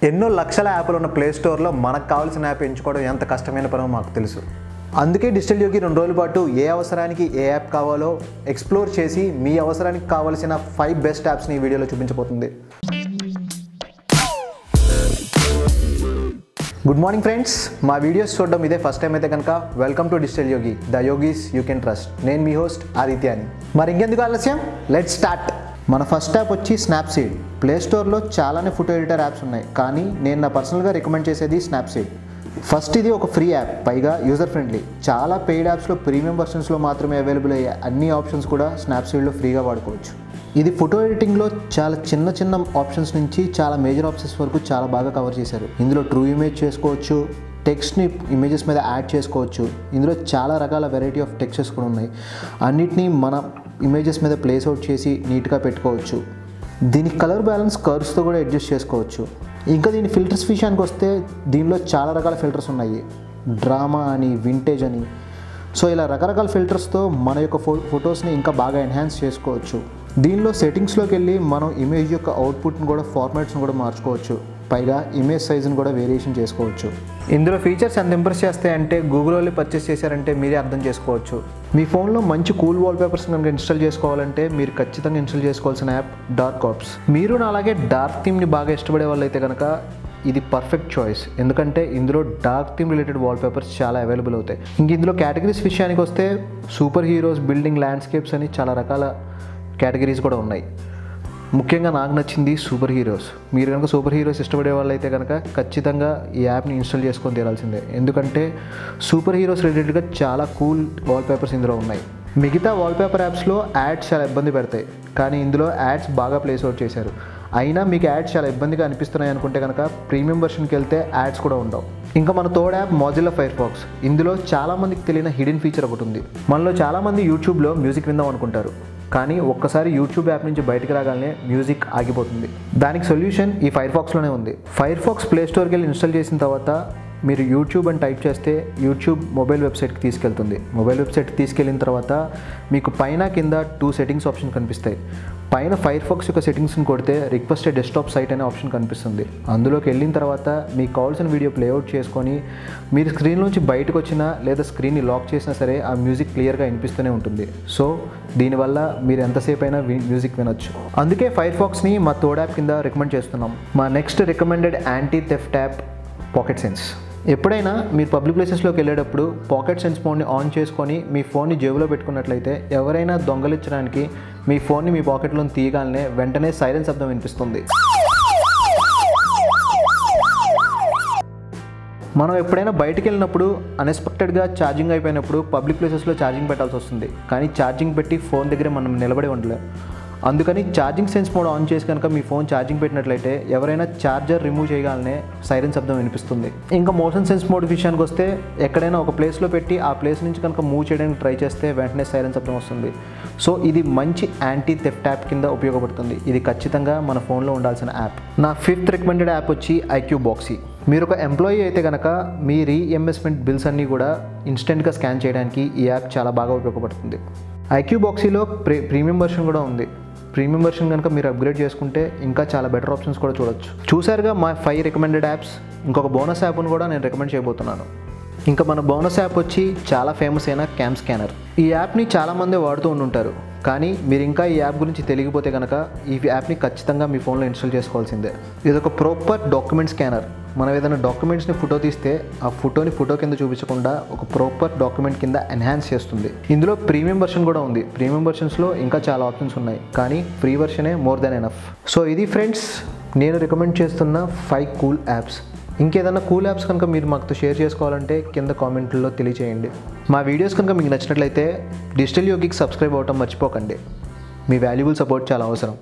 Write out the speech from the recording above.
ఎన్నో లక్షల యాప్లు ఉన్న ప్లే స్టోర్లో మనకు కావాల్సిన యాప్ ఎంచుకోవడం ఎంత కష్టమైన పనో మాకు తెలుసు. అందుకే డిజిటల్ యోగి 2 రోజుల పాటు ఏ అవసరానికి ఏ యాప్ కావాలో ఎక్స్ప్లోర్ చేసి మీ అవసరానికి కావాల్సిన 5 బెస్ట్ యాప్స్ని ఈ వీడియోలో చూపించబోతుంది. గుడ్ మార్నింగ్ ఫ్రెండ్స్, మా వీడియోస్ చూడడం ఇదే ఫస్ట్ టైం అయితే కనుక welcome to digital Yogi, the yogis you can trust. నేను మీ హోస్ట్ ఆదిత్యాని. మరి ఇంకెందుకు ఆలస్యం, లెట్స్ స్టార్ట్. మన ఫస్ట్ యాప్ వచ్చి స్నాప్సీడ్. ప్లే స్టోర్లో చాలానే ఫోటో ఎడిటర్ యాప్స్ ఉన్నాయి, కానీ నేను నా పర్సనల్గా రికమెండ్ చేసేది స్నాప్సీడ్. ఫస్ట్ ఇది ఒక ఫ్రీ యాప్, పైగా యూజర్ ఫ్రెండ్లీ. చాలా పెయిడ్ యాప్స్లో ప్రీమియం వర్షన్స్లో మాత్రమే అవైలబుల్ అయ్యే అన్ని ఆప్షన్స్ కూడా స్నాప్సీడ్లో ఫ్రీగా వాడుకోవచ్చు. ఇది ఫోటో ఎడిటింగ్లో చాలా చిన్న ఆప్షన్స్ నుంచి చాలా మేజర్ ఆప్షన్స్ వరకు చాలా బాగా కవర్ చేశారు. ఇందులో ట్రూ ఇమేజ్ చేసుకోవచ్చు, టెక్స్ట్ని ఇమేజెస్ మీద యాడ్ చేసుకోవచ్చు. ఇందులో చాలా రకాల వెరైటీ ఆఫ్ టెక్స్చర్స్ కూడా ఉన్నాయి. అన్నిటినీ మన ఇమేజెస్ మీద ప్లేస్ అవుట్ చేసి నీట్గా పెట్టుకోవచ్చు. దీని కలర్ బ్యాలెన్స్ కర్వ్స్తో కూడా అడ్జస్ట్ చేసుకోవచ్చు. ఇంకా దీని ఫిల్టర్స్ విషయానికి వస్తే దీనిలో చాలా రకాల ఫిల్టర్స్ ఉన్నాయి. డ్రామా అని, వింటేజ్ అని. సో ఇలా రకరకాల ఫిల్టర్స్తో మన యొక్క ఫొటోస్ని ఇంకా బాగా ఎన్హాన్స్ చేసుకోవచ్చు. దీనిలో సెట్టింగ్స్లోకి వెళ్ళి మనం ఇమేజ్ యొక్క అవుట్పుట్ని కూడా ఫార్మాట్స్ని కూడా మార్చుకోవచ్చు. పైగా ఇమేజ్ సైజుని కూడా వేరియేషన్ చేసుకోవచ్చు. ఇందులో ఫీచర్స్ ఎంత ఇంప్రెస్ చేస్తాయంటే గూగుల్ వాళ్ళు పర్చేస్ చేశారంటే మీరే అర్థం చేసుకోవచ్చు. మీ ఫోన్లో మంచి కూల్ వాల్పేపర్స్ కనుక ఇన్స్టాల్ చేసుకోవాలంటే మీరు ఖచ్చితంగా ఇన్స్టాల్ చేసుకోవాల్సిన యాప్ డార్క్ ఆప్స్. మీరు అలాగే డార్క్ థీమ్ని బాగా ఇష్టపడే వాళ్ళైతే కనుక ఇది పర్ఫెక్ట్ చాయిస్, ఎందుకంటే ఇందులో డార్క్ థీమ్ రిలేటెడ్ వాల్పేపర్స్ చాలా అవైలబుల్ అవుతాయి. ఇంక ఇందులో కేటగిరీస్ విషయానికి వస్తే సూపర్ హీరోస్, బిల్డింగ్, ల్యాండ్స్కేప్స్ అని చాలా రకాల కేటగిరీస్ కూడా ఉన్నాయి. ముఖ్యంగా నాకు నచ్చింది సూపర్ హీరోస్. మీరు కనుక సూపర్ హీరోస్ ఇష్టపడే వాళ్ళు అయితే కనుక ఖచ్చితంగా ఈ యాప్ని ఇన్స్టాల్ చేసుకొని తీరాల్సిందే, ఎందుకంటే సూపర్ హీరోస్ రిలేటెడ్గా చాలా కూల్ వాల్పేపర్స్ ఇందులో ఉన్నాయి. మిగతా వాల్పేపర్ యాప్స్లో యాడ్స్ చాలా ఇబ్బంది పెడతాయి, కానీ ఇందులో యాడ్స్ బాగా ప్లేస్ అవుట్ చేశారు. అయినా మీకు యాడ్స్ చాలా ఇబ్బందిగా అనిపిస్తున్నాయి అనుకుంటే కనుక ప్రీమియం వెర్షన్కి వెళ్తే యాడ్స్ కూడా ఉండవు. ఇంకా మన third app Mozilla Firefox. ఇందులో చాలామందికి తెలియని హిడెన్ ఫీచర్ ఒకటి ఉంది. మనలో చాలామంది యూట్యూబ్లో మ్యూజిక్ విందాం అనుకుంటారు, కానీ ఒక్కసారి యూట్యూబ్ యాప్ నుంచి బయటకు రాగానే మ్యూజిక్ ఆగిపోతుంది. దానికి సొల్యూషన్ ఈ ఫైర్ ఫాక్స్లోనే ఉంది. ఫైర్ ఫాక్స్ ప్లే స్టోర్కి వెళ్ళి ఇన్స్టాల్ చేసిన తర్వాత మీరు యూట్యూబ్ అని టైప్ చేస్తే యూట్యూబ్ మొబైల్ వెబ్సైట్కి తీసుకెళ్తుంది. మొబైల్ వెబ్సైట్కి తీసుకెళ్ళిన తర్వాత మీకు పైన కింద 2 సెట్టింగ్స్ ఆప్షన్ కనిపిస్తాయి. పైన ఫైర్ ఫాక్స్ యొక్క సెట్టింగ్స్ని కొడితే రిక్వెస్టెడ్ డెస్క్టాప్ సైట్ అనే ఆప్షన్ కనిపిస్తుంది. అందులోకి వెళ్ళిన తర్వాత మీకు కావాల్సిన వీడియో ప్లేఅవుట్ చేసుకొని మీరు స్క్రీన్లోంచి బయటకు వచ్చినా లేదా స్క్రీన్ని లాక్ చేసినా సరే ఆ మ్యూజిక్ క్లియర్గా వినిపిస్తూనే ఉంటుంది. సో దీనివల్ల మీరు ఎంతసేపు అయినా మ్యూజిక్ వినొచ్చు. అందుకే ఫైర్ ఫాక్స్ని మా థర్డ్ యాప్ కింద రికమెండ్ చేస్తున్నాం. మా next recommended anti theft app pocket sense. ఎప్పుడైనా మీరు పబ్లిక్ ప్లేసెస్లోకి వెళ్ళేటప్పుడు పాకెట్ సెన్స్ మోడ్ని ఆన్ చేసుకొని మీ ఫోన్ని జేబులో పెట్టుకున్నట్లయితే ఎవరైనా దొంగలించడానికి మీ ఫోన్ని మీ పాకెట్లో తీయగానే వెంటనే సైరన్ శబ్దం వినిపిస్తుంది. మనం ఎప్పుడైనా బయటికి వెళ్ళినప్పుడు అన్ఎక్స్పెక్టెడ్గా ఛార్జింగ్ అయిపోయినప్పుడు పబ్లిక్ ప్లేసెస్లో ఛార్జింగ్ పెట్టాల్సి వస్తుంది, కానీ ఛార్జింగ్ పెట్టి ఫోన్ దగ్గర మనం నిలబడి ఉండలేం. అందుకని ఛార్జింగ్ సెన్స్ మోడ్ ఆన్ చేసి కనుక మీ ఫోన్ ఛార్జింగ్ పెట్టినట్లయితే ఎవరైనా ఛార్జర్ రిమూవ్ చేయగానే సైరన్ శబ్దం వినిపిస్తుంది. ఇంకా మోషన్ సెన్స్ మోడ్ విషయానికి వస్తే ఎక్కడైనా ఒక ప్లేస్లో పెట్టి ఆ ప్లేస్ నుంచి కనుక మూవ్ చేయడానికి ట్రై చేస్తే వెంటనే సైరన్ శబ్దం వస్తుంది. సో ఇది మంచి యాంటీ థెఫ్ట్ యాప్ కింద ఉపయోగపడుతుంది. ఇది ఖచ్చితంగా మన ఫోన్లో ఉండాల్సిన యాప్. నా 5th రికమెండెడ్ యాప్ వచ్చి IQboxy. మీరు ఒక ఎంప్లాయీ అయితే కనుక మీ రీఎంబర్స్మెంట్ బిల్స్ అన్నీ కూడా ఇన్స్టెంట్గా స్కాన్ చేయడానికి ఈ యాప్ చాలా బాగా ఉపయోగపడుతుంది. IQboxyలో ప్రీమియం వెర్షన్ కూడా ఉంది. ప్రీమియం వెర్షన్ కనుక మీరు అప్గ్రేడ్ చేసుకుంటే ఇంకా చాలా బెటర్ ఆప్షన్స్ కూడా చూడొచ్చు. చూసారుగా మా 5 రికమెండెడ్ యాప్స్. ఇంకొక బోనస్ యాప్ను కూడా నేను రికమెండ్ చేయబోతున్నాను. ఇంకా మన బోనస్ యాప్ వచ్చి చాలా ఫేమస్ అయిన క్యామ్ స్కానర్. ఈ యాప్ని చాలామంది వాడుతూ ఉంటుంటారు, కానీ మీరు ఇంకా ఈ యాప్ గురించి తెలియకపోతే కనుక ఈ యాప్ని ఖచ్చితంగా మీ ఫోన్లో ఇన్స్టాల్ చేసుకోవాల్సిందే. ఇది ఒక ప్రాపర్ డాక్యుమెంట్ స్కానర్. మనం ఏదైనా డాక్యుమెంట్స్ని ఫోటో తీస్తే ఆ ఫోటోని ఫోటో కింద చూపించకుండా ఒక ప్రాపర్ డాక్యుమెంట్ కింద ఎన్హాన్స్ చేస్తుంది. ఇందులో ప్రీమియం వెర్షన్ కూడా ఉంది. ప్రీమియం వెర్షన్స్లో ఇంకా చాలా ఆప్షన్స్ ఉన్నాయి, కానీ ఫ్రీ వెర్షనే మోర్ దెన్ ఎనఫ్. సో ఇది ఫ్రెండ్స్ నేను రికమెండ్ చేస్తున్న 5 కూల్ యాప్స్. ఇంకేదైనా కూల్ యాప్స్ కనుక మీరు మాకు షేర్ చేసుకోవాలంటే కింద కామెంట్లో తెలియజేయండి. మా వీడియోస్ కనుక మీకు నచ్చినట్లయితే డిజిటల్ యోగికి సబ్స్క్రైబ్ అవ్వటం మర్చిపోకండి. మీ వాల్యుబుల్ సపోర్ట్ చాలా అవసరం.